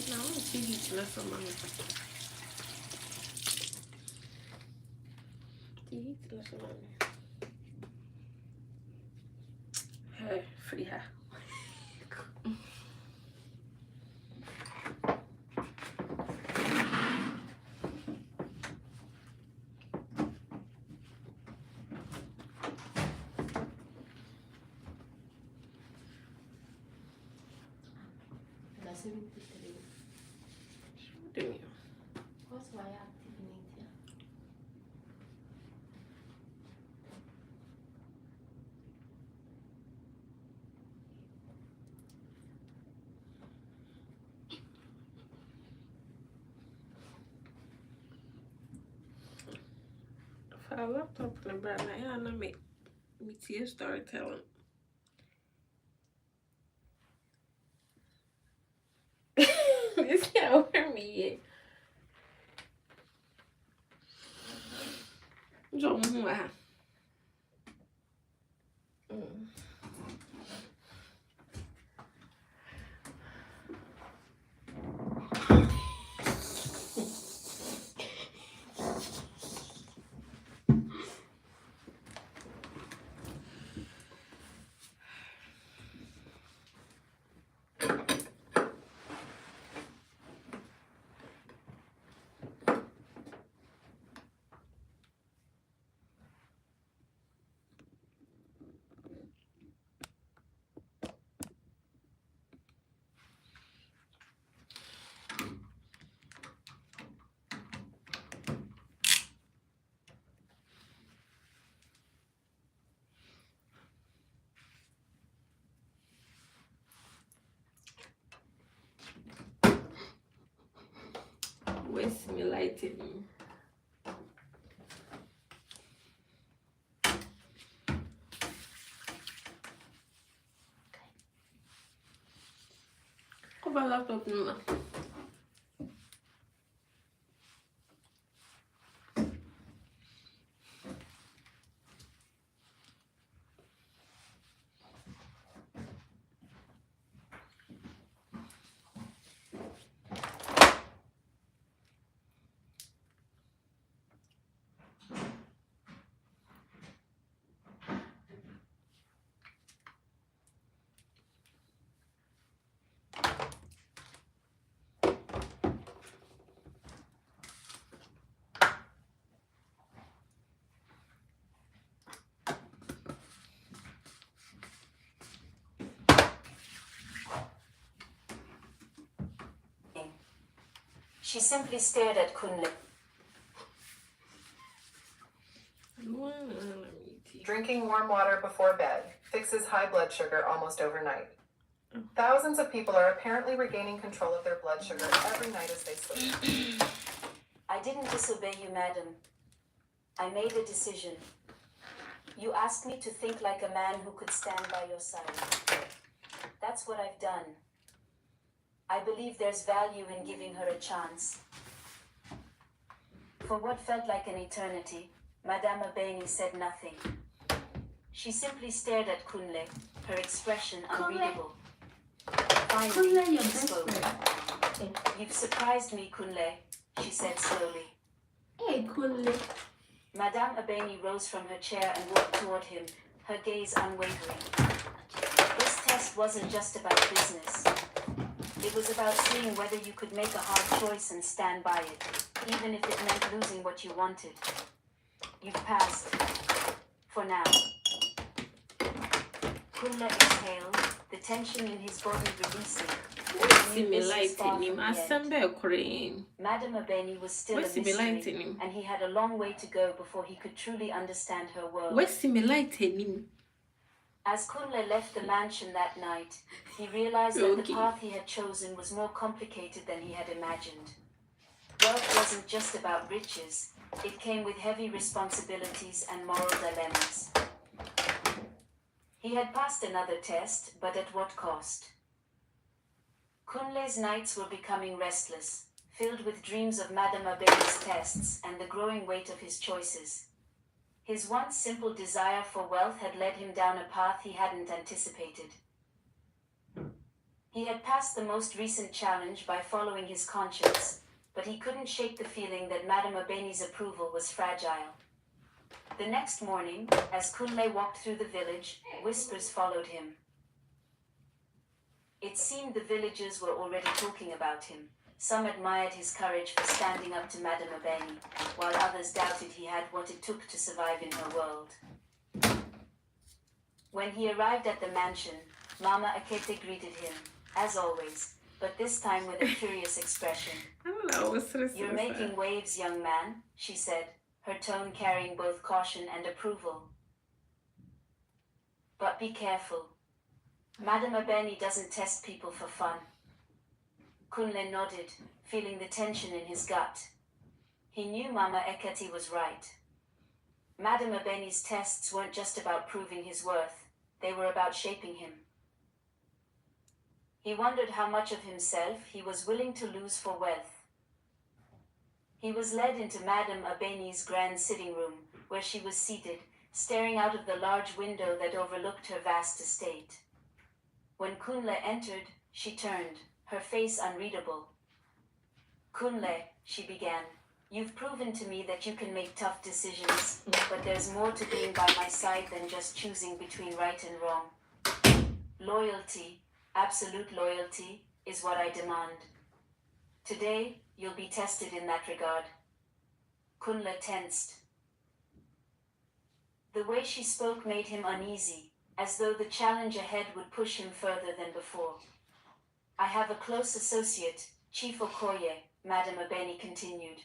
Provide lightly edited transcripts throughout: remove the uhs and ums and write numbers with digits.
Não, acredito nessa manga. Acredito nessa manga. É, fria. Fala laptop pra lembrar, né? Ana, me tinha storytelling. Esse é o Hermie. Vamos lá. Esse me lightning. Qual vai laptop lá? She simply stared at Kunle. Drinking warm water before bed fixes high blood sugar almost overnight. Thousands of people are apparently regaining control of their blood sugar every night as they sleep. I didn't disobey you, madam. I made a decision. You asked me to think like a man who could stand by your side. That's what I've done. I believe there's value in giving her a chance. For what felt like an eternity, Madame Abeni said nothing. She simply stared at Kunle, her expression unreadable. Finally, she spoke. You've surprised me, Kunle, she said slowly. Hey, Kunle. Madame Abeni rose from her chair and walked toward him, her gaze unwavering. This test wasn't just about business. It was about seeing whether you could make a hard choice and stand by it, even if it meant losing what you wanted. You've passed. For now. Kunle exhaled, the tension in his body releasing. Madame Abeni was still a mystery, and he had a long way to go before he could truly understand her world. As Kunle left the mansion that night, he realized that the path he had chosen was more complicated than he had imagined. Wealth wasn't just about riches, it came with heavy responsibilities and moral dilemmas. He had passed another test, but at what cost? Kunle's nights were becoming restless, filled with dreams of Madame Abeni's tests and the growing weight of his choices. His once simple desire for wealth had led him down a path he hadn't anticipated. He had passed the most recent challenge by following his conscience, but he couldn't shake the feeling that Madame Abeni's approval was fragile. The next morning, as Kunle walked through the village, whispers followed him. It seemed the villagers were already talking about him. Some admired his courage for standing up to Madame Abeni, while others doubted he had what it took to survive in her world. When he arrived at the mansion, Mama Akete greeted him, as always, but this time with a curious expression. I don't know what's this. "You're making waves, young man," she said, her tone carrying both caution and approval. "But be careful. Madame Abeni doesn't test people for fun." Kunle nodded, feeling the tension in his gut. He knew Mama Ekati was right. Madame Abeni's tests weren't just about proving his worth, they were about shaping him. He wondered how much of himself he was willing to lose for wealth. He was led into Madame Abeni's grand sitting room, where she was seated, staring out of the large window that overlooked her vast estate. When Kunle entered, she turned, her face unreadable. "Kunle," she began, "you've proven to me that you can make tough decisions, but there's more to being by my side than just choosing between right and wrong. Loyalty, absolute loyalty, is what I demand. Today, you'll be tested in that regard." Kunle tensed. The way she spoke made him uneasy, as though the challenge ahead would push him further than before. "I have a close associate, Chief Okoye," Madame Abeni continued.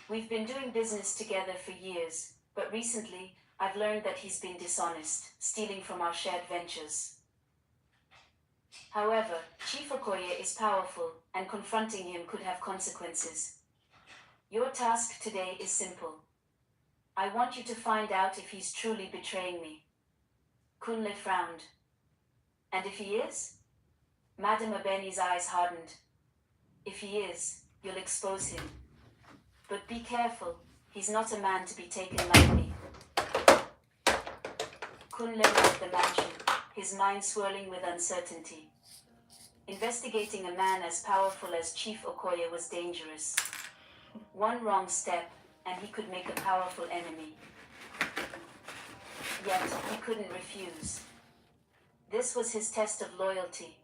"We've been doing business together for years, but recently, I've learned that he's been dishonest, stealing from our shared ventures. However, Chief Okoye is powerful, and confronting him could have consequences. Your task today is simple. I want you to find out if he's truly betraying me." Kunle frowned. "And if he is?" Madame Abeni's eyes hardened. "If he is, you'll expose him. But be careful, he's not a man to be taken lightly." Kunle left the mansion, his mind swirling with uncertainty. Investigating a man as powerful as Chief Okoye was dangerous. One wrong step, and he could make a powerful enemy. Yet, he couldn't refuse. This was his test of loyalty.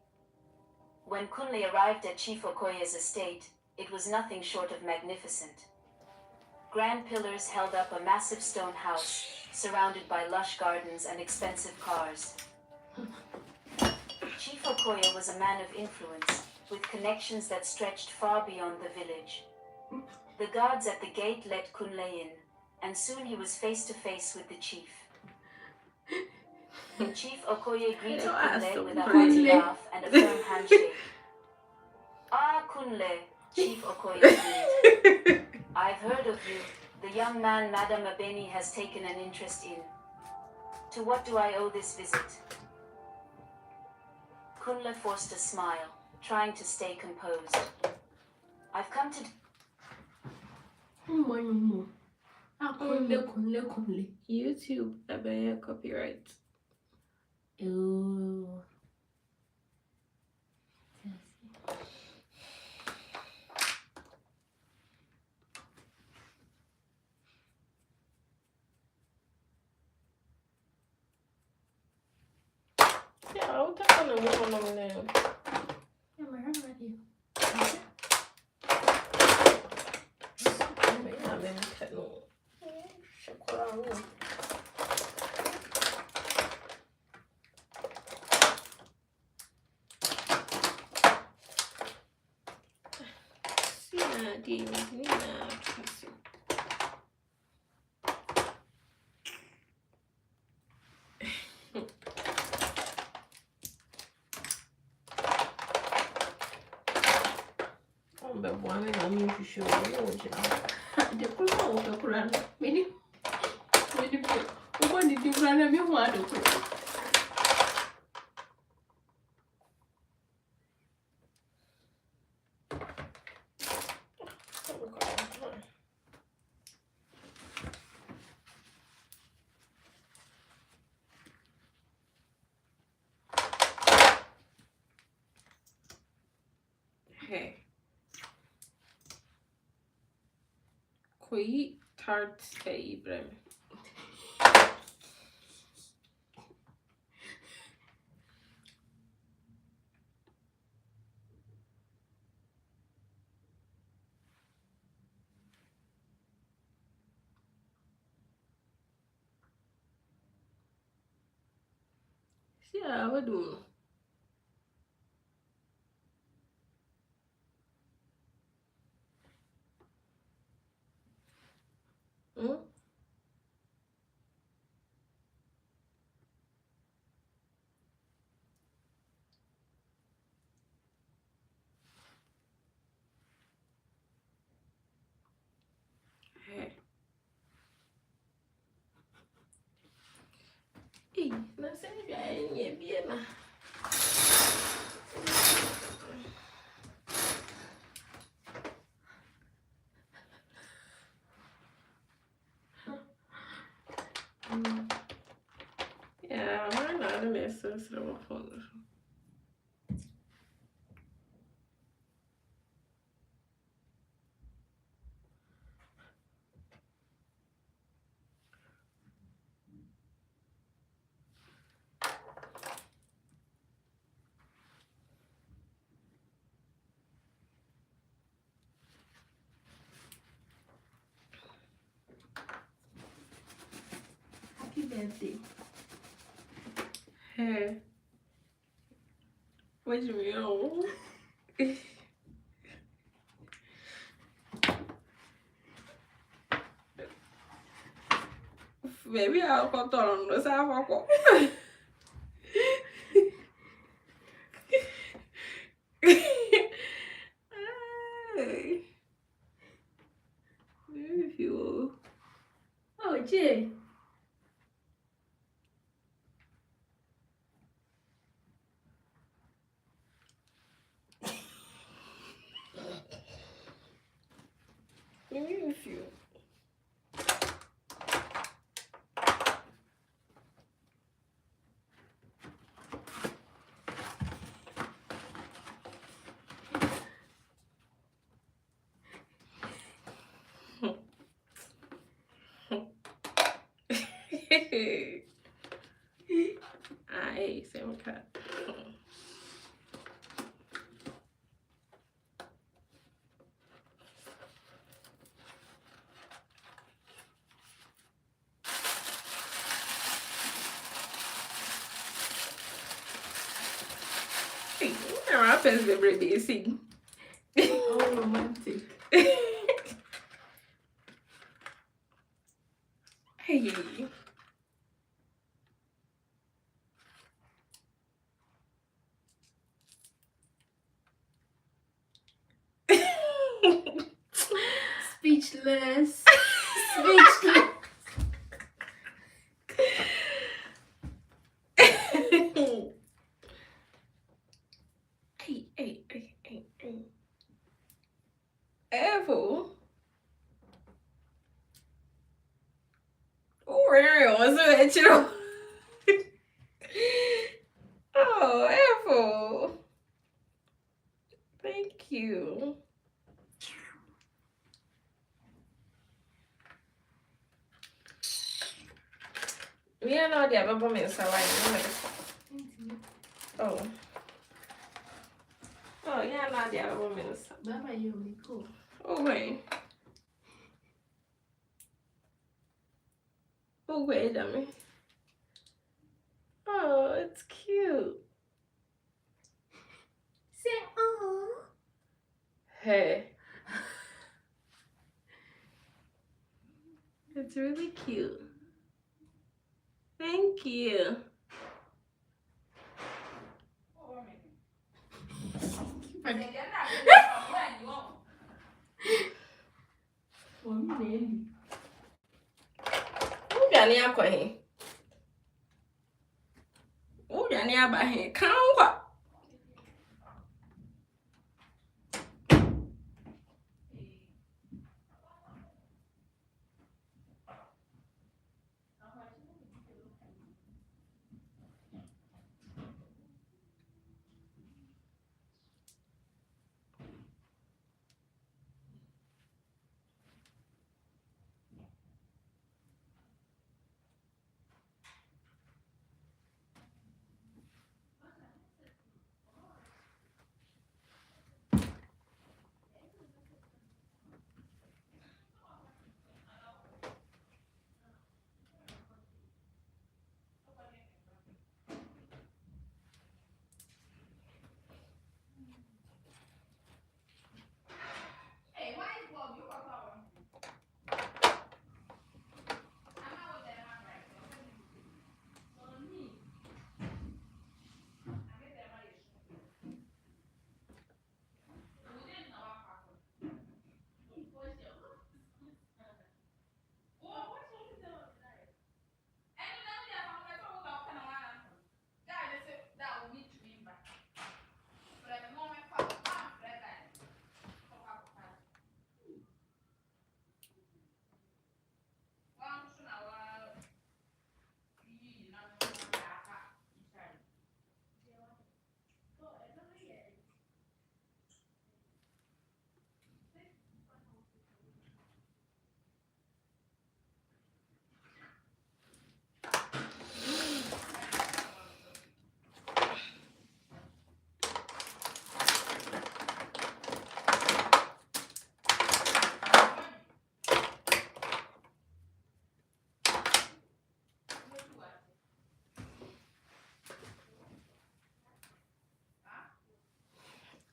When Kunle arrived at Chief Okoye's estate, it was nothing short of magnificent. Grand pillars held up a massive stone house, surrounded by lush gardens and expensive cars. Chief Okoye was a man of influence, with connections that stretched far beyond the village. The guards at the gate let Kunle in, and soon he was face to face with the chief. Chief Okoye greeted Kunle with a hearty laugh and a firm handshake. "Ah, Kunle," Chief Okoye greeted. "I've heard of you, the young man Madame Abeni has taken an interest in. To what do I owe this visit?" Kunle forced a smile, trying to stay composed. "I've come to..." YouTube, I bet copyright. Ooh. Yeah, what the hell is going on there? Yeah, my heart already. Hey. Qui tart favorite. Yeah, what do? Hmm? Hey. Hey, não sei bem, bien. Yeah, why not? Nessa uma foto. Happy birthday. Hey. What do you mean? Maybe I'll go on the sidewalk. Hey. If you. Oh, Jay. If you. Ai, sem cara. Não, a peça de bebê, assim. Oh, romantic. Hey. Speechless. Speechless. Hey. Apple. Oh, Ariel, what's that you? Oh, Apple. Thank you. Minha não adiava pra mensar lá ainda. Oh. Oh, yeah, não adiava pra mensar. Baba, you're really cool. Oh, wait. Oh, wait a minute. Oh, it's cute. Say, oh. Hey. It's really cute. Thank you. Ujani akwa he. Ujani aba he. Kangwa.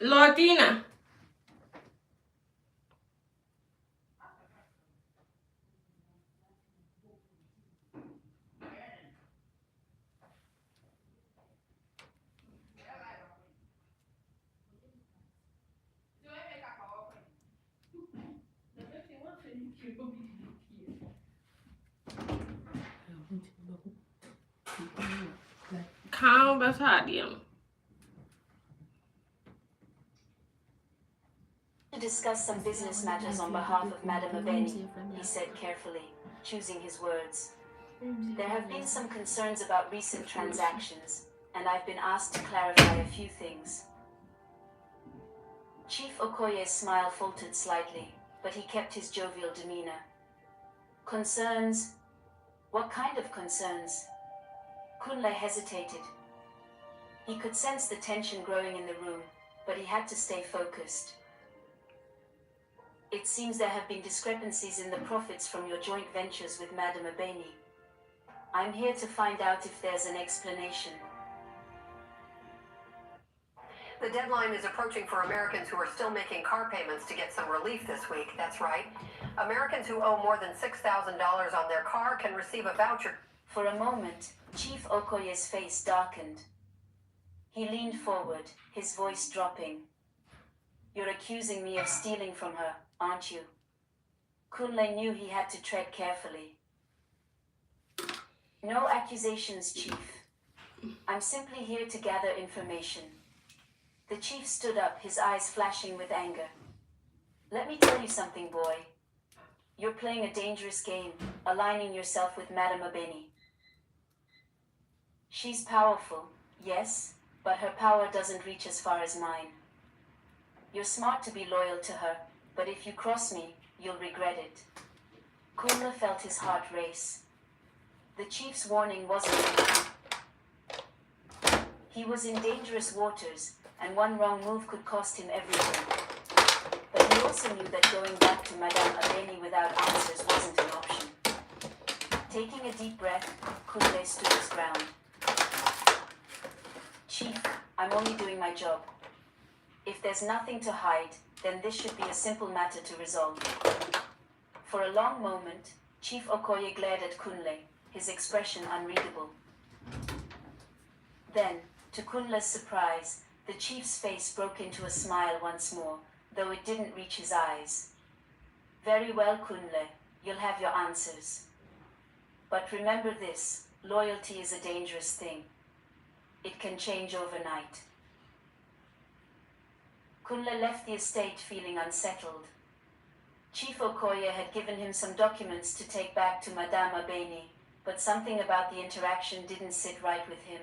Lordina. Calm, battalion. To discuss some business matters on behalf of Madame Abeni, he said carefully, choosing his words. There have been some concerns about recent transactions, and I've been asked to clarify a few things. Chief Okoye's smile faltered slightly, but he kept his jovial demeanor. Concerns? What kind of concerns? Kunle hesitated. He could sense the tension growing in the room, but he had to stay focused. It seems there have been discrepancies in the profits from your joint ventures with Madame Abeni. I'm here to find out if there's an explanation. The deadline is approaching for Americans who are still making car payments to get some relief this week. That's right. Americans who owe more than $6,000 on their car can receive a voucher. For a moment, Chief Okoye's face darkened. He leaned forward, his voice dropping. You're accusing me of stealing from her, aren't you? Kunle knew he had to tread carefully. No accusations, Chief. I'm simply here to gather information. The chief stood up, his eyes flashing with anger. Let me tell you something, boy. You're playing a dangerous game, aligning yourself with Madame Abeni. She's powerful, yes, but her power doesn't reach as far as mine. You're smart to be loyal to her, but if you cross me, you'll regret it. Kunle felt his heart race. The chief's warning wasn't enough. He was in dangerous waters, and one wrong move could cost him everything. But he also knew that going back to Madame Abeni without answers wasn't an option. Taking a deep breath, Kunle stood his ground. Chief, I'm only doing my job. If there's nothing to hide, then this should be a simple matter to resolve. For a long moment, Chief Okoye glared at Kunle, his expression unreadable. Then, to Kunle's surprise, the chief's face broke into a smile once more, though it didn't reach his eyes. Very well, Kunle, you'll have your answers. But remember this, loyalty is a dangerous thing. It can change overnight. Kunle left the estate feeling unsettled. Chief Okoye had given him some documents to take back to Madame Abeni, but something about the interaction didn't sit right with him.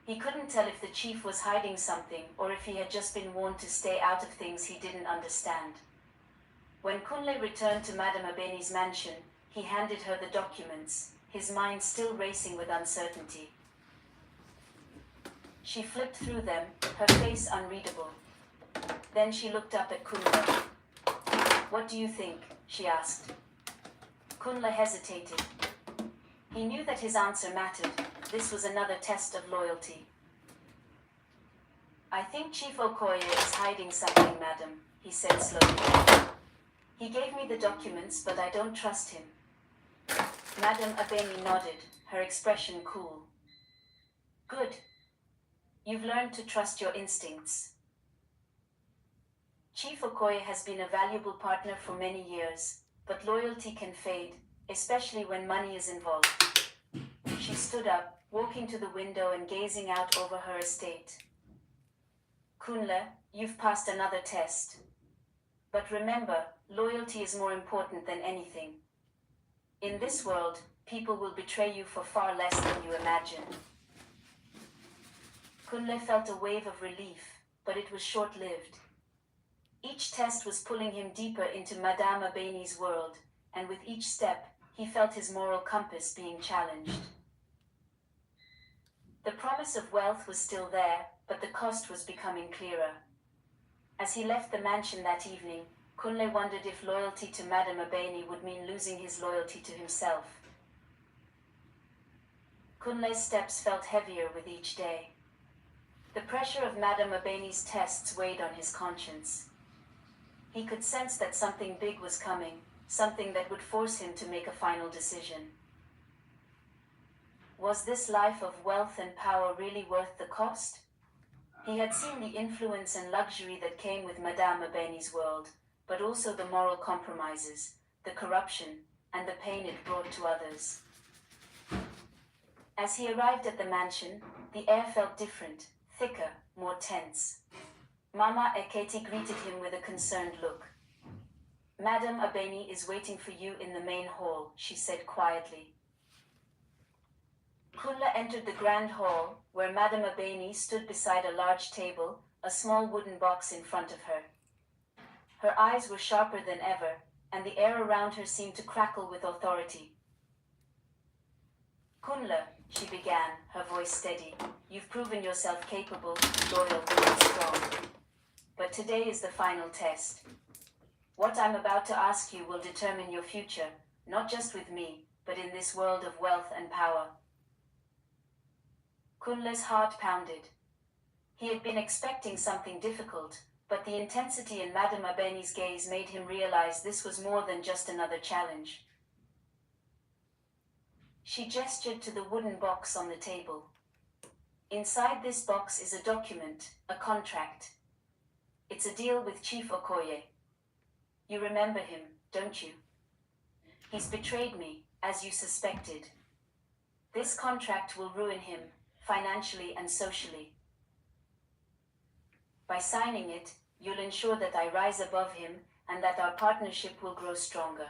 He couldn't tell if the chief was hiding something or if he had just been warned to stay out of things he didn't understand. When Kunle returned to Madame Abeni's mansion, he handed her the documents, his mind still racing with uncertainty. She flipped through them, her face unreadable. Then she looked up at Kunle. What do you think? She asked. Kunle hesitated. He knew that his answer mattered. This was another test of loyalty. I think Chief Okoye is hiding something, madam, he said slowly. He gave me the documents, but I don't trust him. Madame Abeni nodded, her expression cool. Good. You've learned to trust your instincts. Chief Okoye has been a valuable partner for many years, but loyalty can fade, especially when money is involved. She stood up, walking to the window and gazing out over her estate. Kunle, you've passed another test. But remember, loyalty is more important than anything. In this world, people will betray you for far less than you imagine. Kunle felt a wave of relief, but it was short-lived. Each test was pulling him deeper into Madame Abeni's world, and with each step, he felt his moral compass being challenged. The promise of wealth was still there, but the cost was becoming clearer. As he left the mansion that evening, Kunle wondered if loyalty to Madame Abeni would mean losing his loyalty to himself. Kunle's steps felt heavier with each day. The pressure of Madame Abeni's tests weighed on his conscience. He could sense that something big was coming, something that would force him to make a final decision. Was this life of wealth and power really worth the cost? He had seen the influence and luxury that came with Madame Abeni's world, but also the moral compromises, the corruption, and the pain it brought to others. As he arrived at the mansion, the air felt different, thicker, more tense. Mama Eketi greeted him with a concerned look. Madame Abeni is waiting for you in the main hall, she said quietly. Kunle entered the grand hall, where Madame Abeni stood beside a large table, a small wooden box in front of her. Her eyes were sharper than ever, and the air around her seemed to crackle with authority. Kunle, she began, her voice steady, you've proven yourself capable, loyal, and strong. But today is the final test. What I'm about to ask you will determine your future, not just with me, but in this world of wealth and power. Kunle's heart pounded. He had been expecting something difficult, but the intensity in Madame Abeni's gaze made him realize this was more than just another challenge. She gestured to the wooden box on the table. Inside this box is a document, a contract. It's a deal with Chief Okoye. You remember him, don't you? He's betrayed me, as you suspected. This contract will ruin him, financially and socially. By signing it, you'll ensure that I rise above him and that our partnership will grow stronger.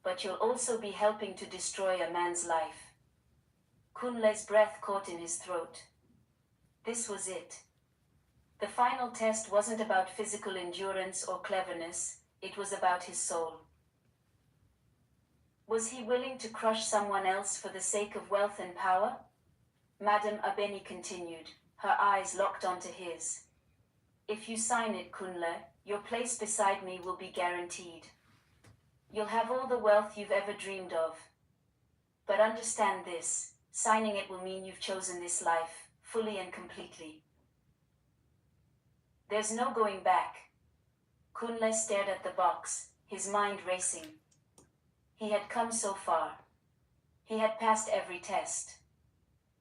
But you'll also be helping to destroy a man's life. Kunle's breath caught in his throat. This was it. The final test wasn't about physical endurance or cleverness, it was about his soul. Was he willing to crush someone else for the sake of wealth and power? Madame Abeni continued, her eyes locked onto his. If you sign it, Kunle, your place beside me will be guaranteed. You'll have all the wealth you've ever dreamed of. But understand this, signing it will mean you've chosen this life, fully and completely. There's no going back. Kunle stared at the box, his mind racing. He had come so far. He had passed every test.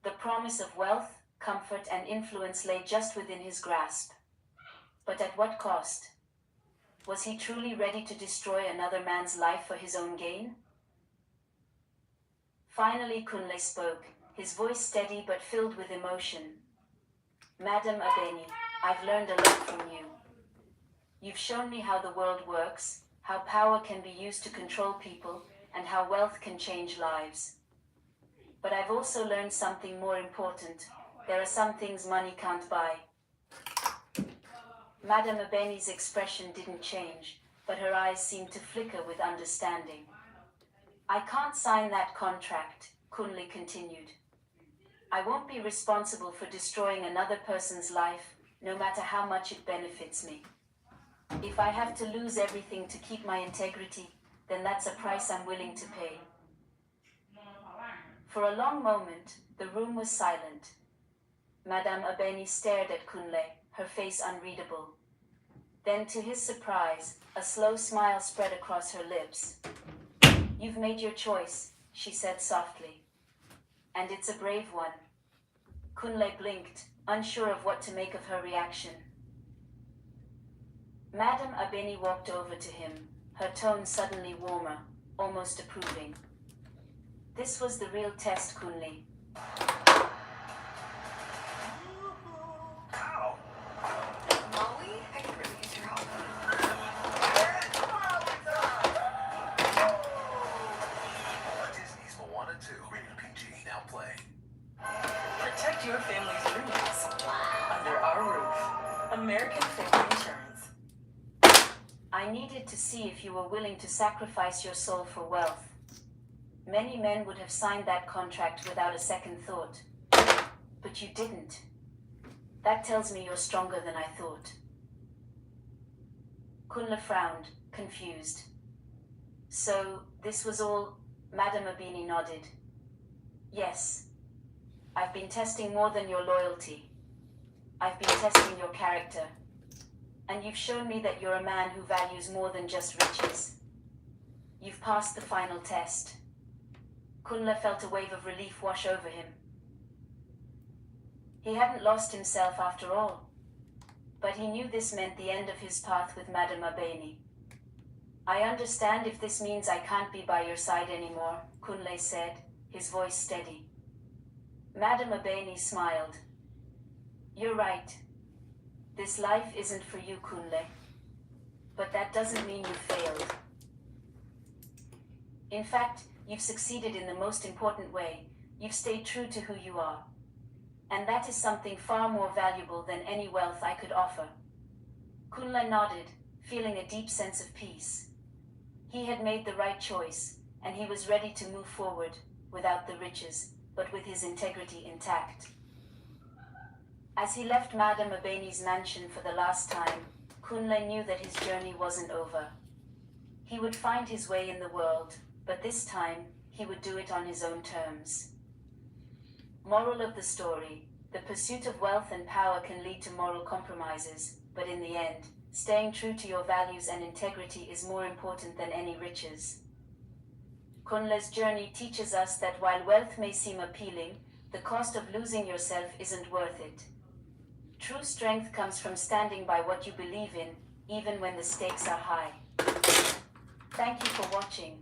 The promise of wealth, comfort, and influence lay just within his grasp. But at what cost? Was he truly ready to destroy another man's life for his own gain? Finally, Kunle spoke, his voice steady but filled with emotion. Madame Abeni, I've learned a lot from you. You've shown me how the world works, how power can be used to control people, and how wealth can change lives. But I've also learned something more important. There are some things money can't buy. Madame Abeni's expression didn't change, but her eyes seemed to flicker with understanding. I can't sign that contract, Kunle continued. I won't be responsible for destroying another person's life, no matter how much it benefits me. If I have to lose everything to keep my integrity, then that's a price I'm willing to pay. For a long moment, the room was silent. Madame Abeni stared at Kunle, her face unreadable. Then, to his surprise, a slow smile spread across her lips. You've made your choice, she said softly. And it's a brave one. Kunle blinked, unsure of what to make of her reaction. Madame Abeni walked over to him, her tone suddenly warmer, almost approving. This was the real test, Kunle. Ow. Molly, I could really use your help. Disney's Moana 2, rated PG, now playing. Protect your family's dreams under our roof. American Family Insurance. I needed to see if you were willing to sacrifice your soul for wealth. Many men would have signed that contract without a second thought. But you didn't. That tells me you're stronger than I thought. Kunle frowned, confused. So, this was all? Madame Abeni nodded. Yes. I've been testing more than your loyalty. I've been testing your character, and you've shown me that you're a man who values more than just riches. You've passed the final test. Kunle felt a wave of relief wash over him. He hadn't lost himself after all, but he knew this meant the end of his path with Madame Abeni. I understand if this means I can't be by your side anymore, Kunle said, his voice steady. Madame Abeni smiled. You're right. This life isn't for you, Kunle. But that doesn't mean you failed. In fact, you've succeeded in the most important way. You've stayed true to who you are. And that is something far more valuable than any wealth I could offer. Kunle nodded, feeling a deep sense of peace. He had made the right choice, and he was ready to move forward, without the riches, but with his integrity intact. As he left Madame Abeni's mansion for the last time, Kunle knew that his journey wasn't over. He would find his way in the world, but this time, he would do it on his own terms. Moral of the story: the pursuit of wealth and power can lead to moral compromises, but in the end, staying true to your values and integrity is more important than any riches. Kunle's journey teaches us that while wealth may seem appealing, the cost of losing yourself isn't worth it. True strength comes from standing by what you believe in, even when the stakes are high. Thank you for watching.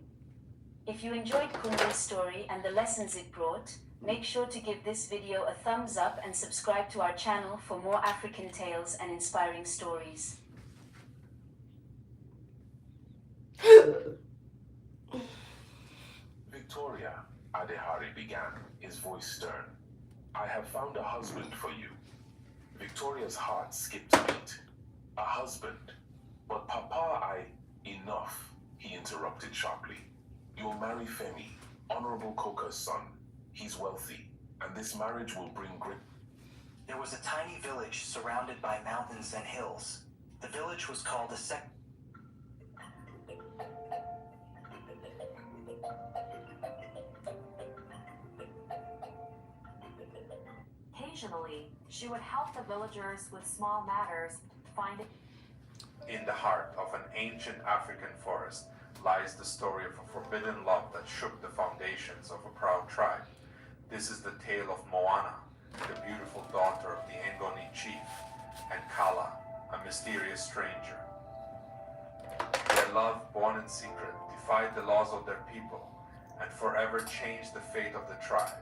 If you enjoyed Kunle's story and the lessons it brought, make sure to give this video a thumbs up and subscribe to our channel for more African tales and inspiring stories. Victoria, Adehari began, his voice stern. I have found a husband for you. Victoria's heart skipped a beat. A husband? But Papa, Enough, he interrupted sharply. You'll marry Femi, Honorable Koka's son. He's wealthy, and this marriage will bring great... There was a tiny village surrounded by mountains and hills. The village was called Occasionally, she would help the villagers with small matters, find it. In the heart of an ancient African forest lies the story of a forbidden love that shook the foundations of a proud tribe. This is the tale of Moana, the beautiful daughter of the Ngoni chief, and Kala, a mysterious stranger. Their love, born in secret, defied the laws of their people and forever changed the fate of the tribe.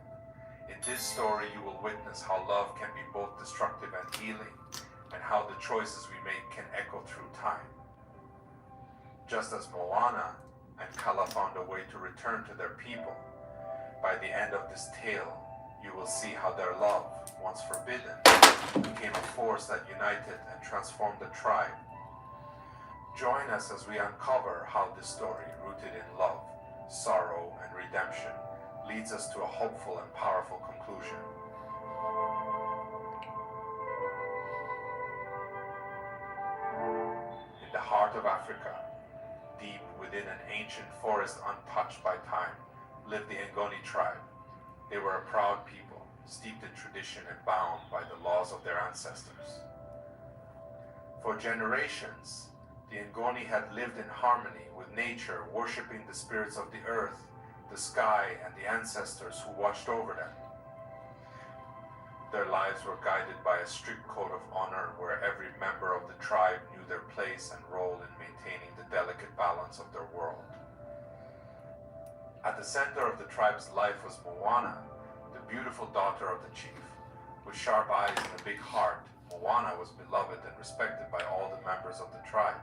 In this story, you will witness how love can be both destructive and healing, and how the choices we make can echo through time. Just as Moana and Kala found a way to return to their people, by the end of this tale, you will see how their love, once forbidden, became a force that united and transformed the tribe. Join us as we uncover how this story, rooted in love, sorrow, and redemption, leads us to a hopeful and powerful conclusion. In the heart of Africa, deep within an ancient forest untouched by time, lived the Ngoni tribe. They were a proud people, steeped in tradition and bound by the laws of their ancestors. For generations, the Ngoni had lived in harmony with nature, worshipping the spirits of the earth, the sky, and the ancestors who watched over them. Their lives were guided by a strict code of honor where every member of the tribe knew their place and role in maintaining the delicate balance of their world. At the center of the tribe's life was Moana, the beautiful daughter of the chief. With sharp eyes and a big heart, Moana was beloved and respected by all the members of the tribe.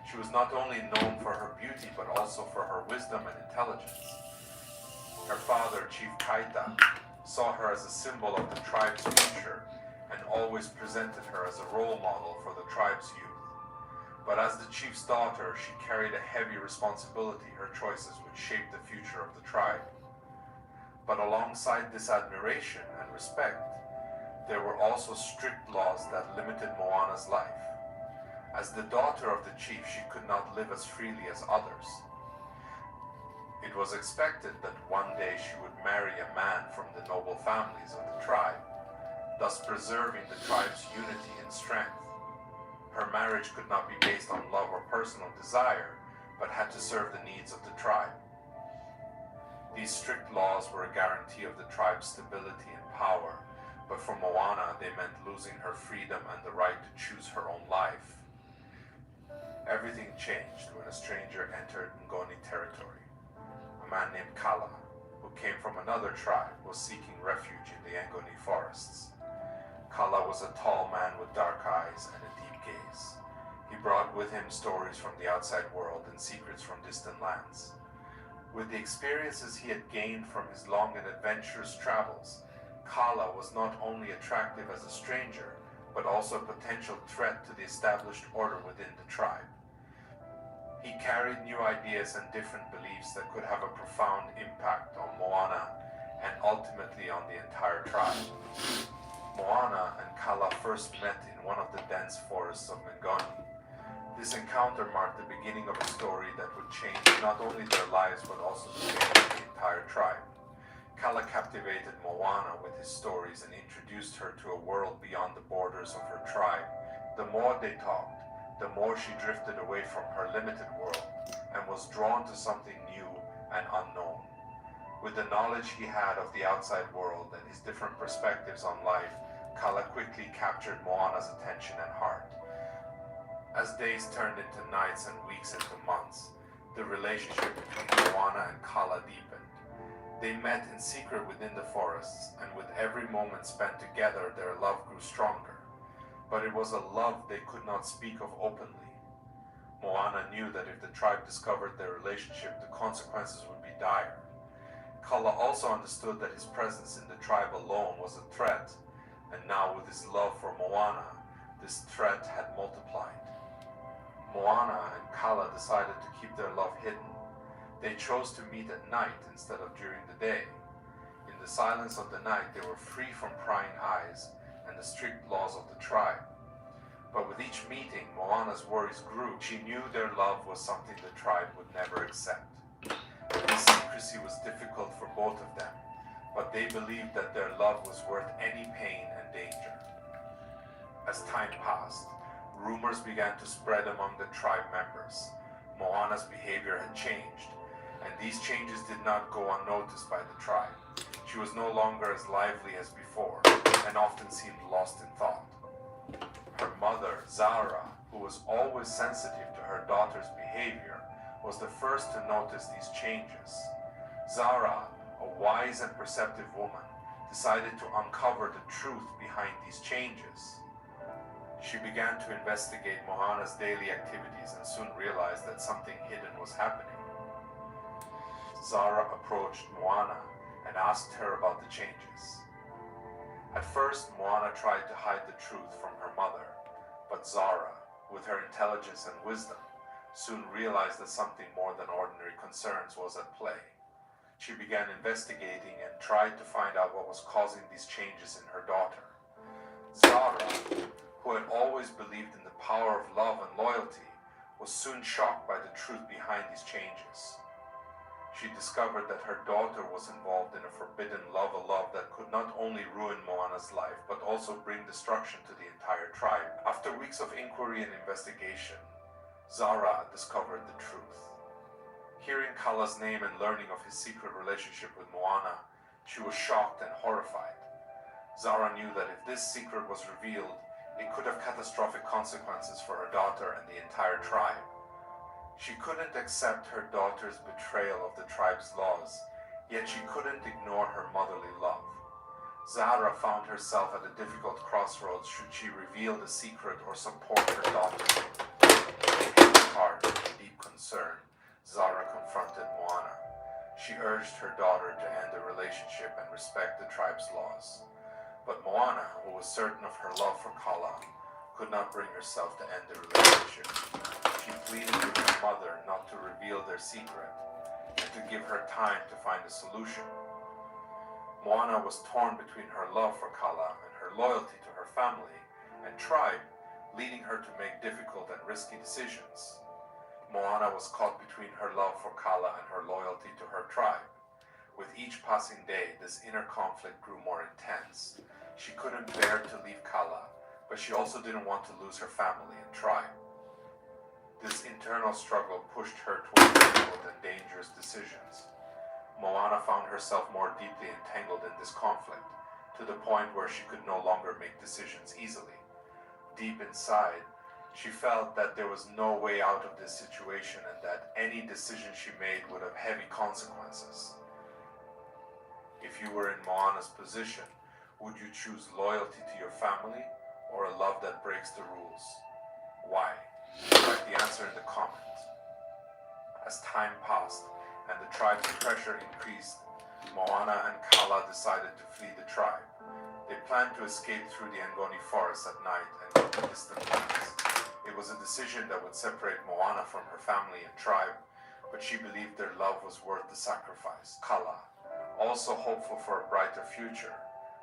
She was not only known for her beauty, but also for her wisdom and intelligence. Her father, Chief Kaita, saw her as a symbol of the tribe's future and always presented her as a role model for the tribe's youth. But as the chief's daughter, she carried a heavy responsibility. Her choices would shape the future of the tribe. But alongside this admiration and respect, there were also strict laws that limited Moana's life. As the daughter of the chief, she could not live as freely as others. It was expected that one day she would marry a man from the noble families of the tribe. thus preserving the tribe's unity and strength. Her marriage could not be based on love or personal desire, but had to serve the needs of the tribe. These strict laws were a guarantee of the tribe's stability and power, but for Moana, they meant losing her freedom and the right to choose her own life. Everything changed when a stranger entered Ngoni territory. A man named Kala, who came from another tribe, was seeking refuge in the Ngoni forests. Kala was a tall man with dark eyes and a deep gaze. He brought with him stories from the outside world and secrets from distant lands. With the experiences he had gained from his long and adventurous travels, Kala was not only attractive as a stranger, but also a potential threat to the established order within the tribe. He carried new ideas and different beliefs that could have a profound impact on Moana and ultimately on the entire tribe. Moana and Kala first met in one of the dense forests of Ngoni. This encounter marked the beginning of a story that would change not only their lives but also the fate of the entire tribe. Kala captivated Moana with his stories and introduced her to a world beyond the borders of her tribe. The more they talked, the more she drifted away from her limited world and was drawn to something new and unknown. With the knowledge he had of the outside world and his different perspectives on life, Kala quickly captured Moana's attention and heart. As days turned into nights and weeks into months, the relationship between Moana and Kala deepened. They met in secret within the forests, and with every moment spent together, their love grew stronger. But it was a love they could not speak of openly. Moana knew that if the tribe discovered their relationship, the consequences would be dire. Kala also understood that his presence in the tribe alone was a threat, and now with his love for Moana, this threat had multiplied. Moana and Kala decided to keep their love hidden. They chose to meet at night instead of during the day. In the silence of the night, they were free from prying eyes and the strict laws of the tribe. But with each meeting, Moana's worries grew. She knew their love was something the tribe would never accept. This secrecy was difficult for both of them, but they believed that their love was worth any pain and danger. As time passed, rumors began to spread among the tribe members. Moana's behavior had changed, and these changes did not go unnoticed by the tribe. She was no longer as lively as before, and often seemed lost in thought. Her mother, Zara, who was always sensitive to her daughter's behavior, was the first to notice these changes. Zara, a wise and perceptive woman, decided to uncover the truth behind these changes. She began to investigate Moana's daily activities and soon realized that something hidden was happening. Zara approached Moana and asked her about the changes. At first, Moana tried to hide the truth from her mother, but Zara, with her intelligence and wisdom, soon realized that something more than ordinary concerns was at play. She began investigating and tried to find out what was causing these changes in her daughter. Zara, who had always believed in the power of love and loyalty, was soon shocked by the truth behind these changes. She discovered that her daughter was involved in a forbidden love, a love that could not only ruin Moana's life, but also bring destruction to the entire tribe. After weeks of inquiry and investigation, Zara discovered the truth. Hearing Kala's name and learning of his secret relationship with Moana, she was shocked and horrified. Zara knew that if this secret was revealed, it could have catastrophic consequences for her daughter and the entire tribe. She couldn't accept her daughter's betrayal of the tribe's laws, yet she couldn't ignore her motherly love. Zara found herself at a difficult crossroads. Should she reveal the secret or support her daughter? With a heavy heart and deep concern, Zara confronted Moana. She urged her daughter to end the relationship and respect the tribe's laws. But Moana, who was certain of her love for Kala, could not bring herself to end the relationship. She pleaded with her mother not to reveal their secret and to give her time to find a solution. Moana was torn between her love for Kala and her loyalty to her family and tribe, leading her to make difficult and risky decisions. Moana was caught between her love for Kala and her loyalty to her tribe. With each passing day, this inner conflict grew more intense. She couldn't bear to leave Kala, but she also didn't want to lose her family and tribe. This internal struggle pushed her toward difficult and dangerous decisions. Moana found herself more deeply entangled in this conflict, to the point where she could no longer make decisions easily. Deep inside, she felt that there was no way out of this situation and that any decision she made would have heavy consequences. If you were in Moana's position, would you choose loyalty to your family or a love that breaks the rules? Why? Write the answer in the comments. As time passed and the tribe's pressure increased, Moana and Kala decided to flee the tribe. They planned to escape through the Ngoni forest at night and go to distant lands. It was a decision that would separate Moana from her family and tribe, but she believed their love was worth the sacrifice. Kala, also hopeful for a brighter future,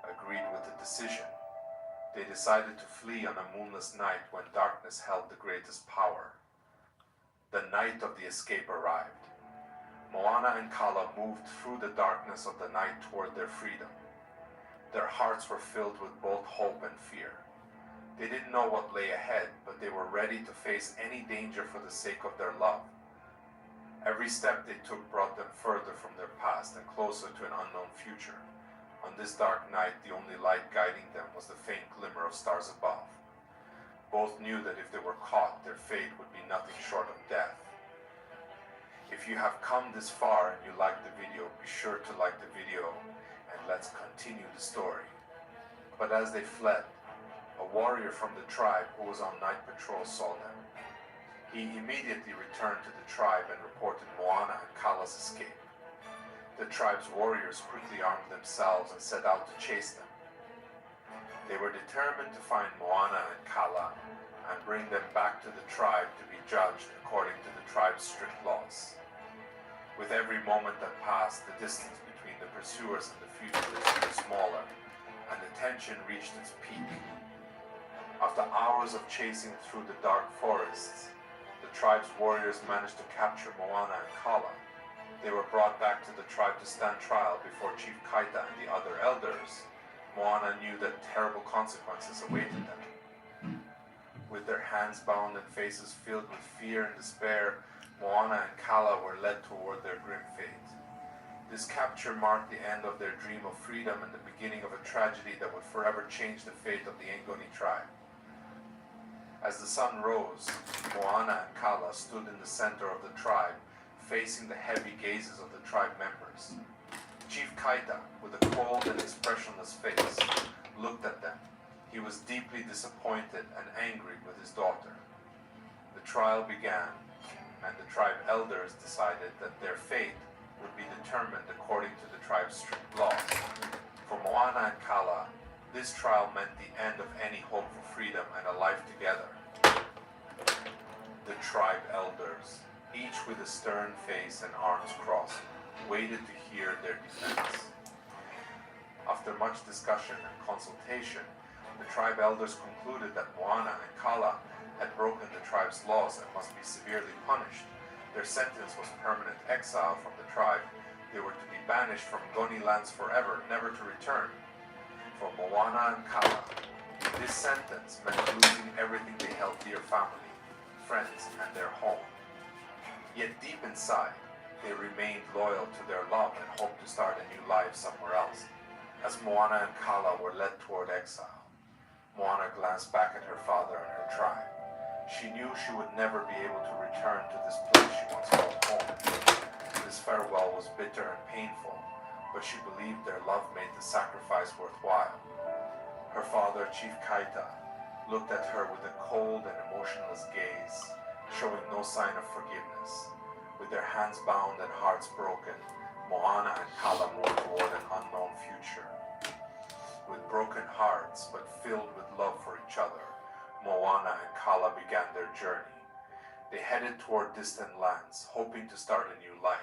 agreed with the decision. They decided to flee on a moonless night when darkness held the greatest power. The night of the escape arrived. Moana and Kala moved through the darkness of the night toward their freedom. Their hearts were filled with both hope and fear. They didn't know what lay ahead, but they were ready to face any danger for the sake of their love. Every step they took brought them further from their past and closer to an unknown future. On this dark night, the only light guiding them was the faint glimmer of stars above. Both knew that if they were caught, their fate would be nothing short of death. If you have come this far and you liked the video, be sure to like the video and let's continue the story. But as they fled, a warrior from the tribe who was on night patrol saw them. He immediately returned to the tribe and reported Moana and Kala's escape. The tribe's warriors quickly armed themselves and set out to chase them. They were determined to find Moana and Kala and bring them back to the tribe to be judged according to the tribe's strict laws. With every moment that passed, the distance between the pursuers and the fugitives grew smaller, and the tension reached its peak. After hours of chasing through the dark forests, the tribe's warriors managed to capture Moana and Kala. They were brought back to the tribe to stand trial before Chief Kaita and the other elders. Moana knew that terrible consequences awaited them. With their hands bound and faces filled with fear and despair, Moana and Kala were led toward their grim fate. This capture marked the end of their dream of freedom and the beginning of a tragedy that would forever change the fate of the Ngoni tribe. As the sun rose, Moana and Kala stood in the center of the tribe, facing the heavy gazes of the tribe members. Chief Kaita, with a cold and expressionless face, looked at them. He was deeply disappointed and angry with his daughter. The trial began, and the tribe elders decided that their fate would be determined according to the tribe's strict laws. For Moana and Kala, this trial meant the end of any hope for freedom and a life together. The tribe elders, each with a stern face and arms crossed, waited to hear their defense. After much discussion and consultation, the tribe elders concluded that Moana and Kala had broken the tribe's laws and must be severely punished. Their sentence was permanent exile from the tribe. They were to be banished from Ngoni lands forever, never to return. For Moana and Kala, this sentence meant losing everything they held dear: family, friends, and their home. Yet deep inside, they remained loyal to their love and hoped to start a new life somewhere else. As Moana and Kala were led toward exile, Moana glanced back at her father and her tribe. She knew she would never be able to return to this place she once called home. This farewell was bitter and painful, but she believed their love made the sacrifice worthwhile. Her father, Chief Kaita, looked at her with a cold and emotionless gaze, showing no sign of forgiveness. With their hands bound and hearts broken, Moana and Kala moved toward an unknown future. With broken hearts, but filled with love for each other, Moana and Kala began their journey. They headed toward distant lands, hoping to start a new life.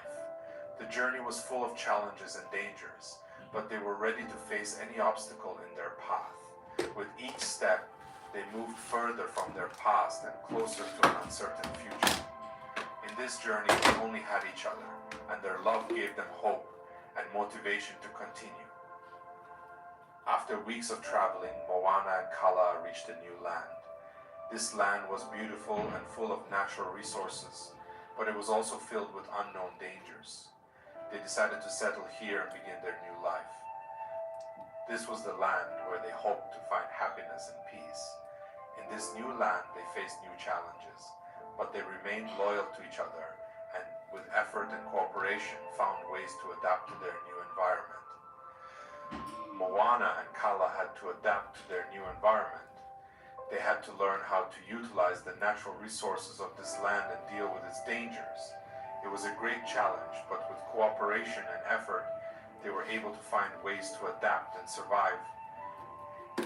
The journey was full of challenges and dangers, but they were ready to face any obstacle in their path. With each step, they moved further from their past and closer to an uncertain future. In this journey, they only had each other, and their love gave them hope and motivation to continue. After weeks of traveling, Moana and Kala reached a new land. This land was beautiful and full of natural resources, but it was also filled with unknown dangers. They decided to settle here and begin their new life. This was the land where they hoped to find happiness and peace. In this new land, they faced new challenges, but they remained loyal to each other and, with effort and cooperation, found ways to adapt to their new environment. Moana and Kala had to adapt to their new environment. They had to learn how to utilize the natural resources of this land and deal with its dangers. It was a great challenge, but with cooperation and effort, they were able to find ways to adapt and survive.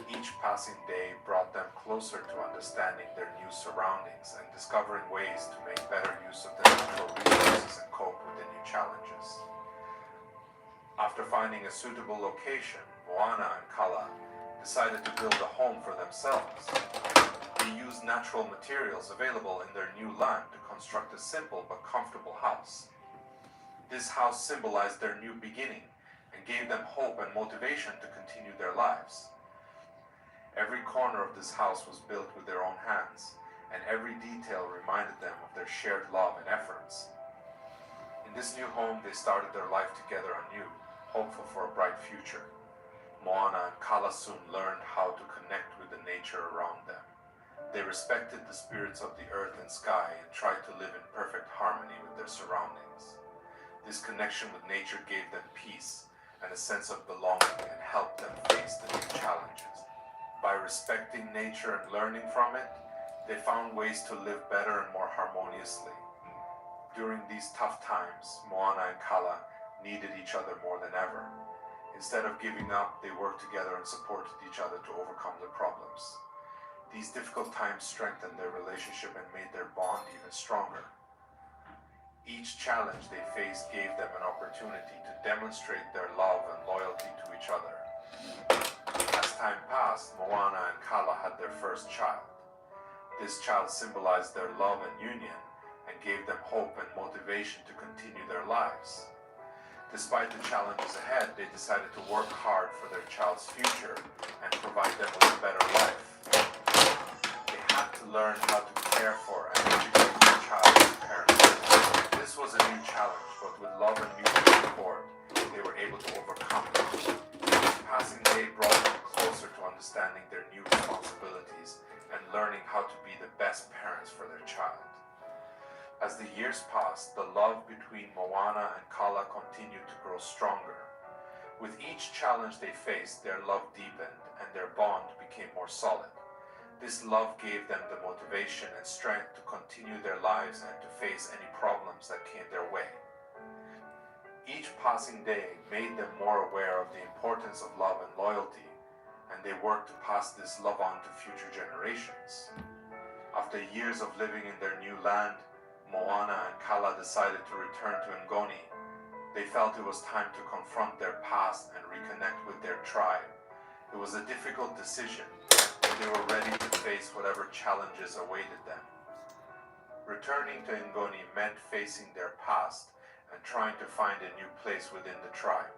Each passing day brought them closer to understanding their new surroundings and discovering ways to make better use of the natural resources and cope with the new challenges. After finding a suitable location, Moana and Kala decided to build a home for themselves. They used natural materials available in their new land to construct a simple but comfortable house. This house symbolized their new beginning and gave them hope and motivation to continue their lives. Every corner of this house was built with their own hands, and every detail reminded them of their shared love and efforts. In this new home, they started their life together anew, hopeful for a bright future. Moana and Kala soon learned how to connect with the nature around them. They respected the spirits of the earth and sky and tried to live in perfect harmony with their surroundings. This connection with nature gave them peace and a sense of belonging and helped them face the new challenges. By respecting nature and learning from it, they found ways to live better and more harmoniously. During these tough times, Moana and Kala needed each other more than ever. Instead of giving up, they worked together and supported each other to overcome their problems. These difficult times strengthened their relationship and made their bond even stronger. Each challenge they faced gave them an opportunity to demonstrate their love and loyalty to each other. As time passed, Moana and Kala had their first child. This child symbolized their love and union and gave them hope and motivation to continue their lives. Despite the challenges ahead, they decided to work hard for their child's future and provide them with a better life. They had to learn how to care for and educate their child as parents. This was a new challenge, but with love and mutual support, they were able to overcome it. Each passing day brought them closer to understanding their new responsibilities and learning how to be the best parents for their child. As the years passed, the love between Moana and Kala continued to grow stronger. With each challenge they faced, their love deepened and their bond became more solid. This love gave them the motivation and strength to continue their lives and to face any problems that came their way. Each passing day made them more aware of the importance of love and loyalty, and they worked to pass this love on to future generations. After years of living in their new land, Moana and Kala decided to return to Ngoni. They felt it was time to confront their past and reconnect with their tribe. It was a difficult decision, but they were ready to face whatever challenges awaited them. Returning to Ngoni meant facing their past and trying to find a new place within the tribe.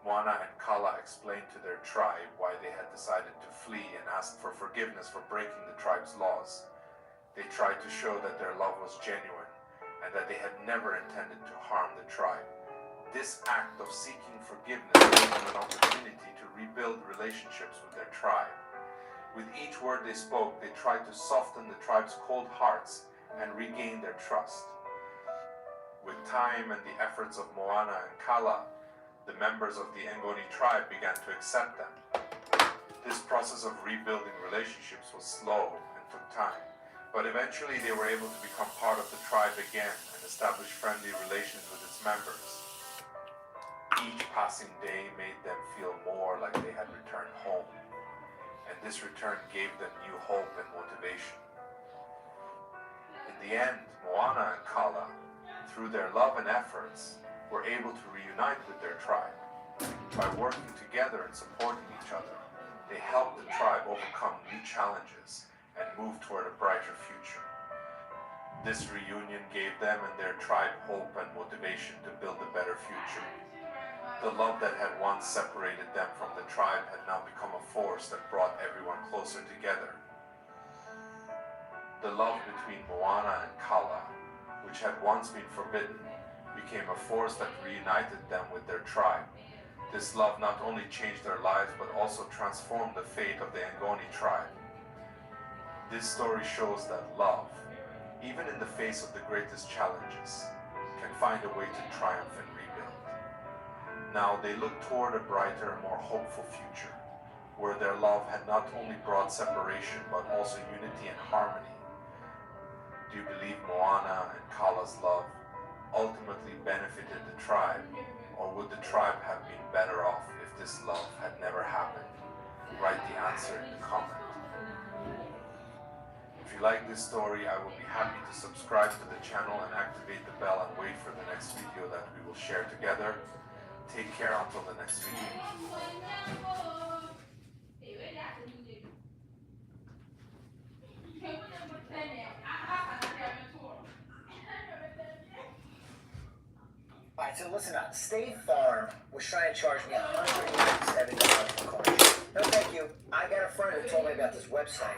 Moana and Kala explained to their tribe why they had decided to flee and asked for forgiveness for breaking the tribe's laws. They tried to show that their love was genuine and that they had never intended to harm the tribe. This act of seeking forgiveness gave them an opportunity to rebuild relationships with their tribe. With each word they spoke, they tried to soften the tribe's cold hearts and regain their trust. With time and the efforts of Moana and Kala, the members of the Ngoni tribe began to accept them. This process of rebuilding relationships was slow and took time. But eventually they were able to become part of the tribe again and establish friendly relations with its members. Each passing day made them feel more like they had returned home, and this return gave them new hope and motivation. In the end, Moana and Kala, through their love and efforts, were able to reunite with their tribe. By working together and supporting each other, they helped the tribe overcome new challenges and move toward a brighter future. This reunion gave them and their tribe hope and motivation to build a better future. The love that had once separated them from the tribe had now become a force that brought everyone closer together. The love between Moana and Kala, which had once been forbidden, became a force that reunited them with their tribe. This love not only changed their lives but also transformed the fate of the Ngoni tribe. This story shows that love, even in the face of the greatest challenges, can find a way to triumph and rebuild. Now they look toward a brighter, more hopeful future, where their love had not only brought separation but also unity and harmony. Do you believe Moana and Kala's love ultimately benefited the tribe, or would the tribe have been better off if this love had never happened? Write the answer in the comment. If you like this story, I will be happy to subscribe to the channel and activate the bell and wait for the next video that we will share together. Take care until the next video. Alright, so listen up. State Farm was trying to charge me $187 for car insurance. No thank you. I got a friend who told me about this website.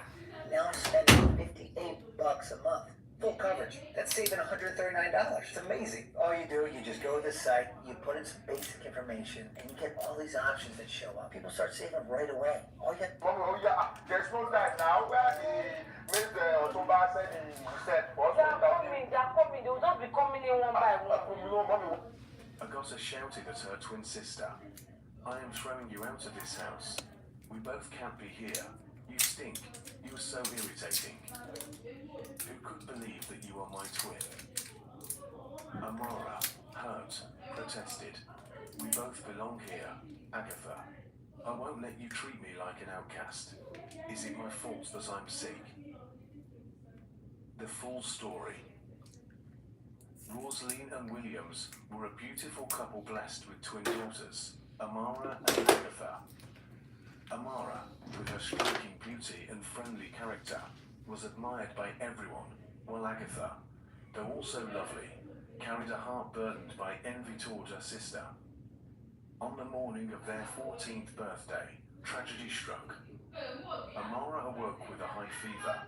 Now I'm spending $58 a month. Full coverage. That's saving $139. It's amazing. All you do, you just go to the site, you put in some basic information, and you get all these options that show up. People start saving right away. All you get... There's no that now. Where the Mr. Otoba said he said, Agosa shouted at her twin sister, "I am throwing you out of this house. We both can't be here. You stink. You are so irritating. Who could believe that you are my twin?" Amara, hurt, protested, "We both belong here, Agatha. I won't let you treat me like an outcast. Is it my fault that I'm sick?" The full story. Rosaline and Williams were a beautiful couple blessed with twin daughters, Amara and Agatha. Amara, with her striking beauty and friendly character, was admired by everyone, while Agatha, though also lovely, carried a heart burdened by envy toward her sister. On the morning of their 14th birthday, tragedy struck. Amara awoke with a high fever,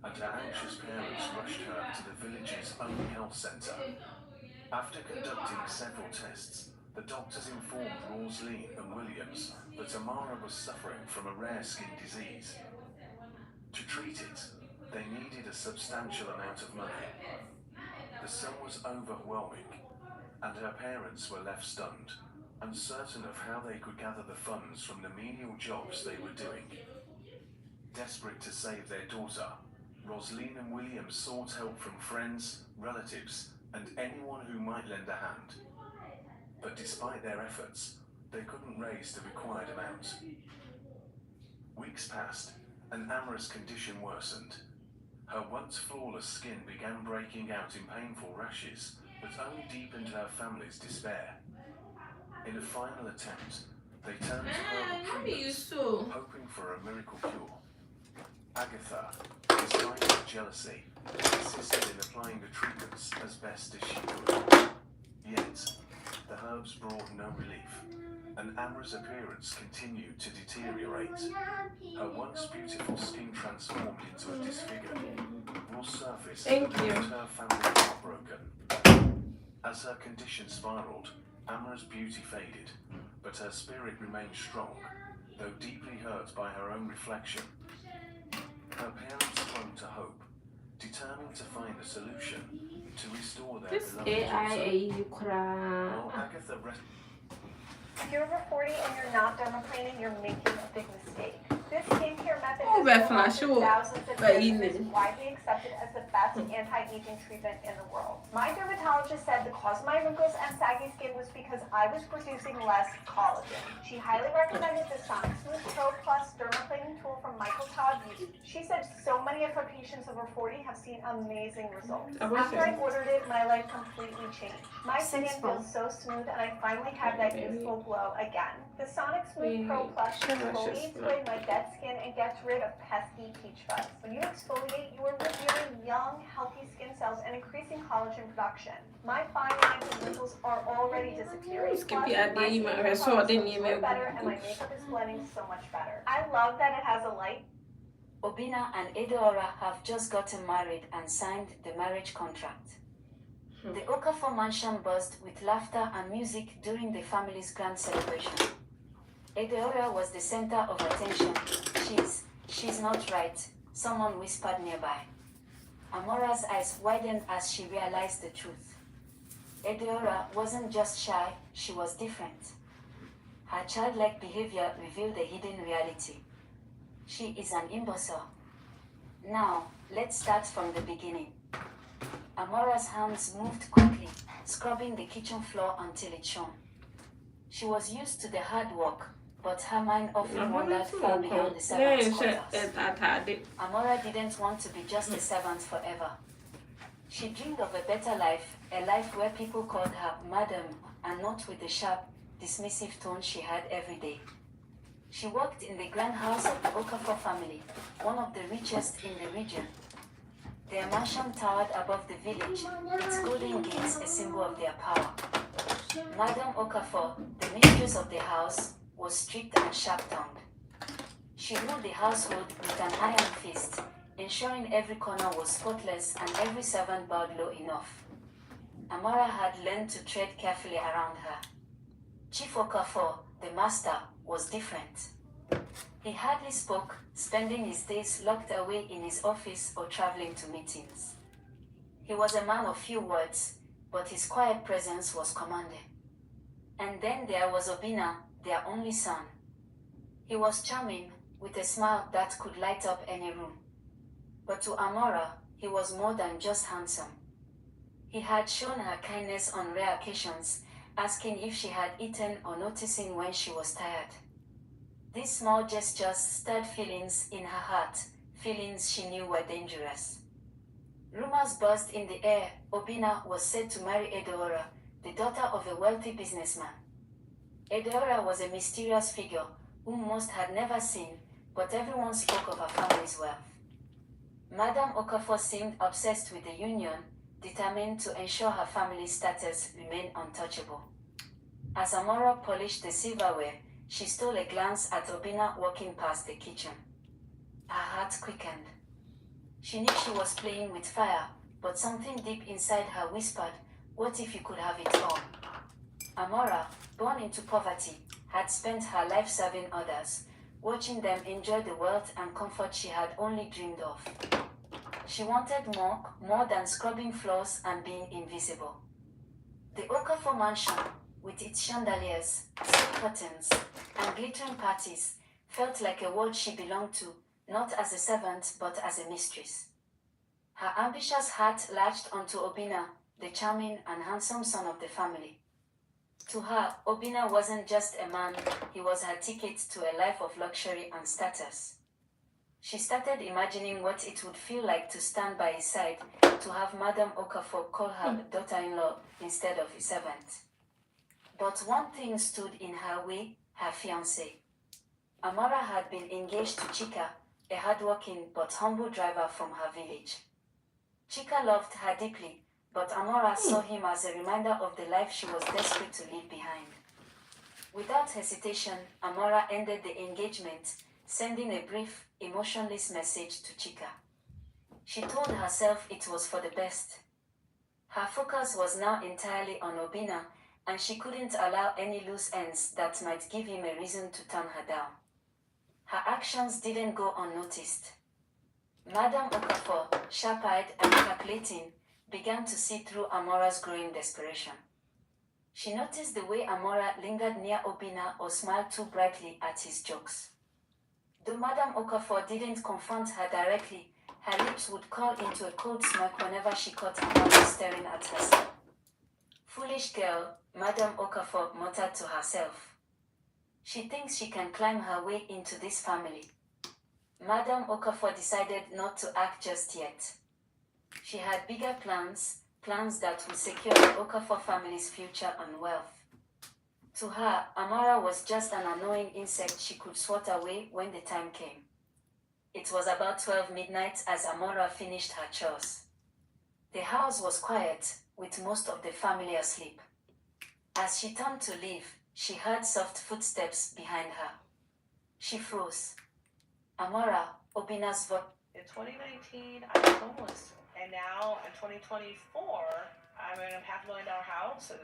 and her anxious parents rushed her to the village's only health centre. After conducting several tests, the doctors informed Rosaline and Williams that Amara was suffering from a rare skin disease. To treat it, they needed a substantial amount of money. The sum was overwhelming, and her parents were left stunned, uncertain of how they could gather the funds from the menial jobs they were doing. Desperate to save their daughter, Rosaline and Williams sought help from friends, relatives, and anyone who might lend a hand. But despite their efforts, they couldn't raise the required amount. Weeks passed, and Amara's condition worsened. Her once flawless skin began breaking out in painful rashes that only deepened her family's despair. In a final attempt, they turned to herbal treatments, hoping for a miracle cure. Agatha, despite her jealousy, insisted in applying the treatments as best as she could. Yet, the herbs brought no relief, and Amara's appearance continued to deteriorate. Her once beautiful skin transformed into a disfigured, raw surface that left her family heartbroken. As her condition spiraled, Amara's beauty faded, but her spirit remained strong, though deeply hurt by her own reflection. Her parents clung to hope, determined to find a solution to restore their beloved daughter. While Agatha If you're over 40 and you're not dermaplaning, you're making a big mistake. This skincare method is thousands of years and is widely accepted as the best anti-aging treatment in the world. My dermatologist said the cause of my wrinkles and saggy skin was because I was producing less collagen. She highly recommended the Sonic Smooth Pro Plus dermaplaning tool from Michael Todd Beauty. She said so many of her patients over 40 have seen amazing results. After I ordered it, my life completely changed. My skin feels so smooth and I finally have that youthful glow again. The Sonic Smooth Pro Plus exfoliates away my dead skin and gets rid of pesky peach fuzz. When you exfoliate, you are revealing young, healthy skin cells and increasing collagen production. My fine lines and wrinkles are already disappearing. Plus, my skincare products look better and my makeup is blending so much better. I love that it has a light. Obina and Edeora have just gotten married and signed the marriage contract. The Okafor mansion buzzed with laughter and music during the family's grand celebration. Edeora was the center of attention. She's not right, someone whispered nearby. Amora's eyes widened as she realized the truth. Edeora wasn't just shy, she was different. Her childlike behavior revealed a hidden reality. She is an imbecile. Now, let's start from the beginning. Amora's hands moved quickly, scrubbing the kitchen floor until it shone. She was used to the hard work, but her mind often wandered far beyond the servant's quarters. Amora didn't want to be just a servant forever. She dreamed of a better life, a life where people called her Madam, and not with the sharp, dismissive tone she had every day. She worked in the grand house of the Okafor family, one of the richest in the region. Their mansion towered above the village, its golden gates a symbol of their power. Madame Okafor, the mistress of the house, was strict and sharp-tongued. She ruled the household with an iron fist, ensuring every corner was spotless and every servant bowed low enough. Amora had learned to tread carefully around her. Chief Okafor, the master, was different. He hardly spoke, spending his days locked away in his office or traveling to meetings. He was a man of few words, but his quiet presence was commanding. And then there was Obina, their only son. He was charming, with a smile that could light up any room. But to Amora, he was more than just handsome. He had shown her kindness on rare occasions, asking if she had eaten or noticing when she was tired. These small gestures stirred feelings in her heart, feelings she knew were dangerous. Rumors buzzed in the air. Obina was said to marry Edeora, the daughter of a wealthy businessman. Edeora was a mysterious figure whom most had never seen, but everyone spoke of her family's wealth. Madame Okafor seemed obsessed with the union, determined to ensure her family's status remained untouchable. As Amora polished the silverware, she stole a glance at Obina walking past the kitchen. Her heart quickened. She knew she was playing with fire, but something deep inside her whispered, "What if you could have it all?" Amora, born into poverty, had spent her life serving others, watching them enjoy the wealth and comfort she had only dreamed of. She wanted more than scrubbing floors and being invisible. The Okafor mansion, with its chandeliers, silk curtains, and glittering parties, felt like a world she belonged to, not as a servant but as a mistress. Her ambitious heart latched onto Obina, the charming and handsome son of the family. To her, Obina wasn't just a man, he was her ticket to a life of luxury and status. She started imagining what it would feel like to stand by his side, to have Madame Okafor call her daughter-in-law instead of a servant. But one thing stood in her way, her fiancé. Amora had been engaged to Chika, a hardworking but humble driver from her village. Chika loved her deeply, but Amora saw him as a reminder of the life she was desperate to leave behind. Without hesitation, Amora ended the engagement, sending a brief, emotionless message to Chika. She told herself it was for the best. Her focus was now entirely on Obina, and she couldn't allow any loose ends that might give him a reason to turn her down. Her actions didn't go unnoticed. Madame Okafor, sharp-eyed and calculating, began to see through Amora's growing desperation. She noticed the way Amora lingered near Obina or smiled too brightly at his jokes. Though Madame Okafor didn't confront her directly, her lips would curl into a cold smirk whenever she caught Amora staring at herself. "Foolish girl," Madame Okafor muttered to herself. "She thinks she can climb her way into this family." Madame Okafor decided not to act just yet. She had bigger plans that would secure the Okafor family's future and wealth. To her, Amora was just an annoying insect she could swat away when the time came. It was about 12 midnight as Amora finished her chores. The house was quiet, with most of the family asleep. As she turned to leave, she heard soft footsteps behind her. She froze. Amora, Obina's voice. In 2019, I was homeless, and now in 2024, I'm in a $500,000 house and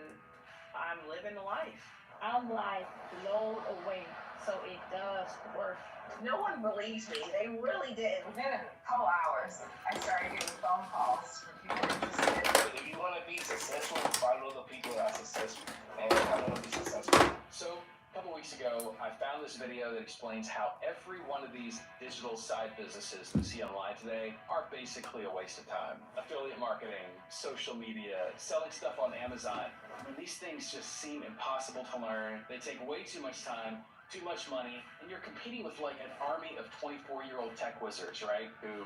I'm living life. I'm like blown away, so it does work. No one believes me. They really didn't. Within a couple hours, I started getting phone calls from people interested. If you want to be successful, follow the people that are successful, and I want to be successful. So, a couple weeks ago, I found this video that explains how every one of these digital side businesses that you see online today are basically a waste of time. Affiliate marketing, social media, selling stuff on Amazon. And these things just seem impossible to learn. They take way too much time, too much money, and you're competing with like an army of 24-year-old tech wizards, right? Who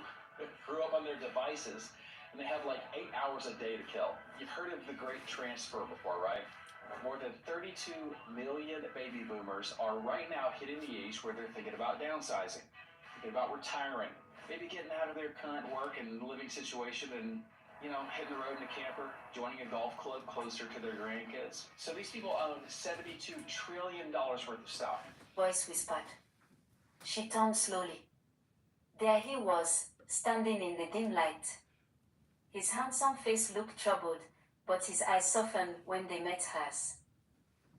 grew up on their devices, and they have like 8 hours a day to kill. You've heard of the Great Transfer before, right? More than 32 million baby boomers are right now hitting the age where they're thinking about downsizing, thinking about retiring, maybe getting out of their current work and living situation and, you know, hitting the road in a camper, joining a golf club closer to their grandkids. So these people own $72 trillion worth of stock. Voice whispered. She turned slowly. There he was, standing in the dim light. His handsome face looked troubled, but his eyes softened when they met hers.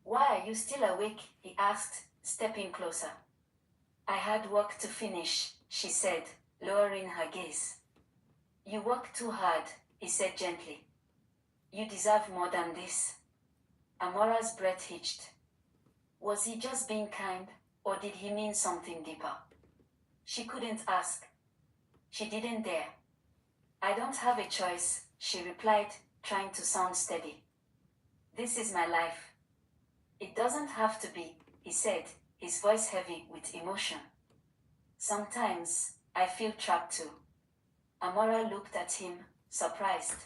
Why are you still awake? He asked, stepping closer. I had work to finish, she said, lowering her gaze. You work too hard, he said gently. You deserve more than this. Amora's breath hitched. Was he just being kind, or did he mean something deeper? She couldn't ask. She didn't dare. I don't have a choice, she replied, trying to sound steady. This is my life. It doesn't have to be, he said, his voice heavy with emotion. Sometimes I feel trapped too. Amora looked at him, surprised.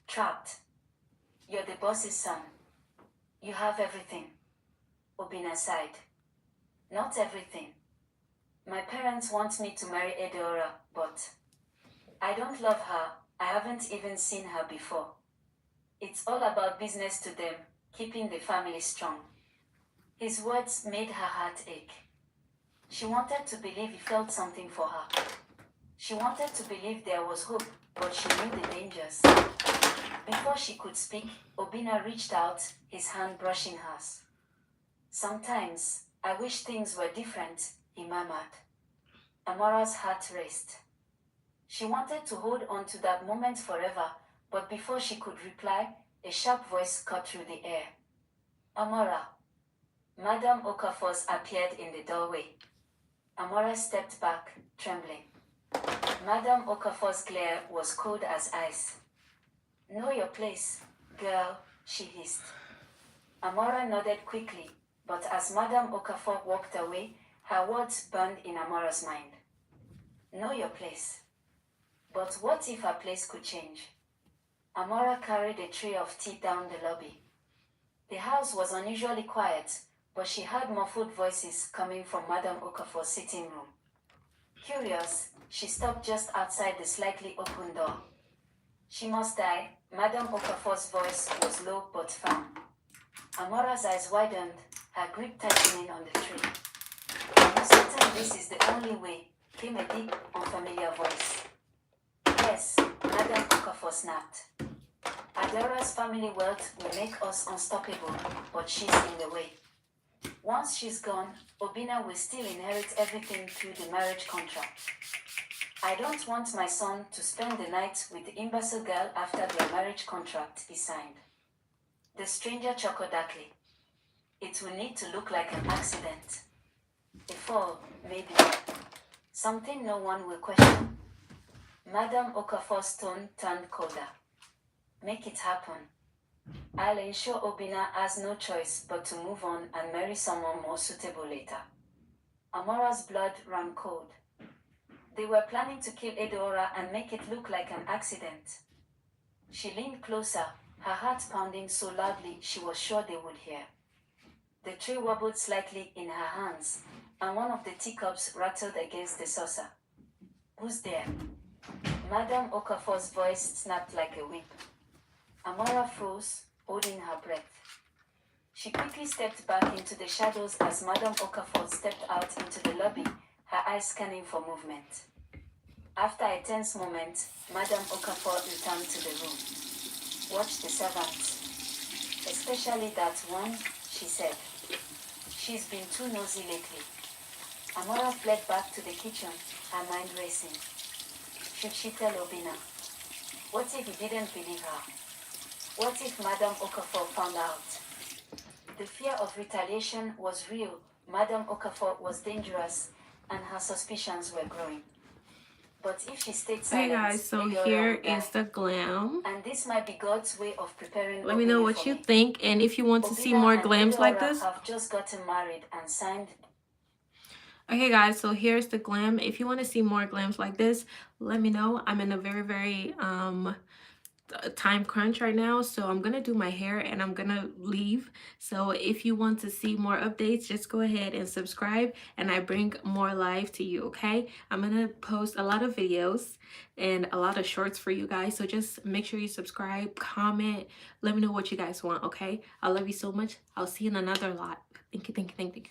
Trapped. You're the boss's son. You have everything. Obina sighed. Not everything. My parents want me to marry Edeora, but I don't love her. I haven't even seen her before. It's all about business to them, keeping the family strong. His words made her heart ache. She wanted to believe he felt something for her. She wanted to believe there was hope, but she knew the dangers. Before she could speak, Obina reached out, his hand brushing hers. Sometimes, I wish things were different, he murmured. Amora's heart raced. She wanted to hold on to that moment forever, but before she could reply, a sharp voice cut through the air. Amora. Madame Okafos appeared in the doorway. Amora stepped back, trembling. Madame Okafos' glare was cold as ice. Know your place, girl, she hissed. Amora nodded quickly, but as Madame Okafor walked away, her words burned in Amora's mind. Know your place. But what if her place could change? Amora carried a tray of tea down the lobby. The house was unusually quiet, but she heard muffled voices coming from Madame Okafor's sitting room. Curious, she stopped just outside the slightly open door. She must die. Madame Okafor's voice was low but firm. Amora's eyes widened, her grip tightening on the tray. I'm certain this is the only way, came a deep, unfamiliar voice. Yes, Madame Okafor snapped. Adora's family wealth will make us unstoppable, but she's in the way. Once she's gone, Obina will still inherit everything through the marriage contract. I don't want my son to spend the night with the imbecile girl after their marriage contract is signed. The stranger chuckled darkly. It will need to look like an accident. A fall, maybe. Something no one will question. Madame Okafor's tone turned colder. Make it happen. I'll ensure Obina has no choice but to move on and marry someone more suitable later. Amora's blood ran cold. They were planning to kill Edeora and make it look like an accident. She leaned closer, her heart pounding so loudly she was sure they would hear. The tray wobbled slightly in her hands, and one of the teacups rattled against the saucer. Who's there? Madame Okafor's voice snapped like a whip. Amora froze, holding her breath. She quickly stepped back into the shadows as Madame Okafor stepped out into the lobby, her eyes scanning for movement. After a tense moment, Madame Okafor returned to the room. Watch the servants. Especially that one, she said. She's been too nosy lately. Amora fled back to the kitchen, her mind racing. Should she tell Obina? What if he didn't believe her? What if Madame Okafor found out? The fear of retaliation was real, Madame Okafor was dangerous, and her suspicions were growing. But if she stayed silent, hey guys, so here is the glam. And this might be God's way of preparing. Let me know what you think, and if you want to see more glams like this. Have just gotten married and signed. Okay guys, so here's the glam. If you want to see more glams like this, let me know. I'm in a very time crunch right now, so I'm gonna do my hair and I'm gonna leave. So if you want to see more updates, just go ahead and subscribe, and I bring more live to you. Okay, I'm gonna post a lot of videos and a lot of shorts for you guys, so just make sure you subscribe, comment, let me know what you guys want. Okay, I love you so much. I'll see you in another lot. Thank you.